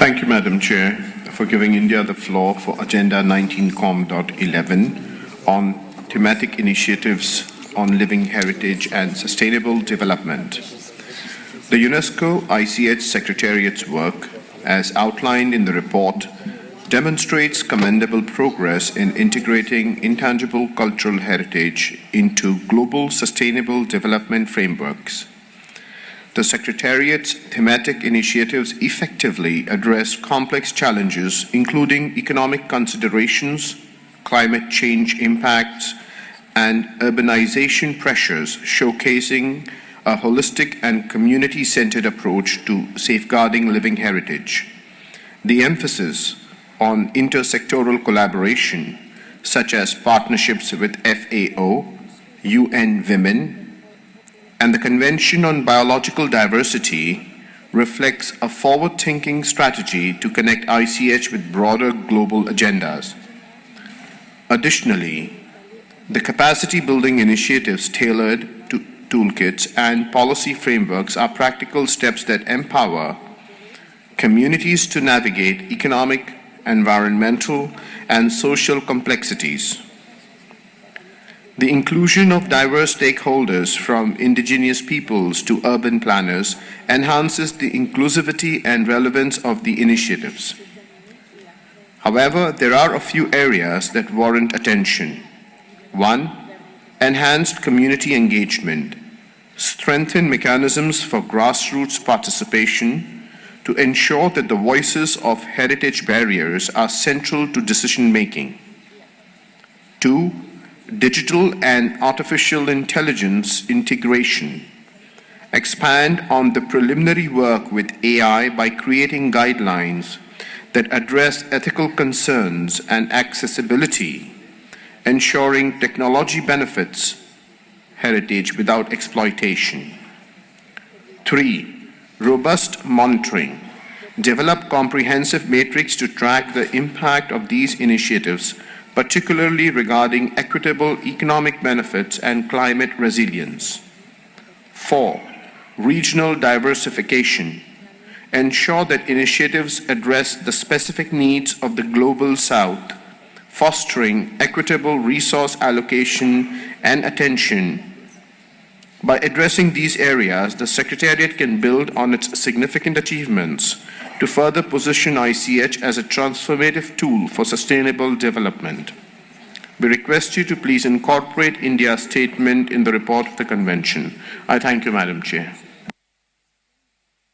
Thank you, Madam Chair, for giving India the floor for Agenda 19.11 on thematic initiatives on living heritage and sustainable development. The UNESCO ICH Secretariat's work, as outlined in the report, demonstrates commendable progress in integrating intangible cultural heritage into global sustainable development frameworks. The Secretariat's thematic initiatives effectively address complex challenges, including economic considerations, climate change impacts, and urbanization pressures, showcasing a holistic and community-centered approach to safeguarding living heritage. The emphasis on intersectoral collaboration, such as partnerships with FAO, UN Women, and the Convention on Biological Diversity, reflects a forward-thinking strategy to connect ICH with broader global agendas. Additionally, the capacity-building initiatives tailored to toolkits and policy frameworks are practical steps that empower communities to navigate economic, environmental, and social complexities. The inclusion of diverse stakeholders from indigenous peoples to urban planners enhances the inclusivity and relevance of the initiatives. However, there are a few areas that warrant attention. 1. Enhanced community engagement. Strengthen mechanisms for grassroots participation to ensure that the voices of heritage barriers are central to decision-making. 2. Digital and artificial intelligence integration. Expand on the preliminary work with AI by creating guidelines that address ethical concerns and accessibility, ensuring technology benefits heritage without exploitation. 3. Robust monitoring. Develop comprehensive metrics to track the impact of these initiatives, particularly regarding equitable economic benefits and climate resilience. 4. Regional diversification. Ensure that initiatives address the specific needs of the Global South, fostering equitable resource allocation and attention. By addressing these areas, the Secretariat can build on its significant achievements to further position ICH as a transformative tool for sustainable development. We request you to please incorporate India's statement in the report of the Convention. I thank you, Madam Chair.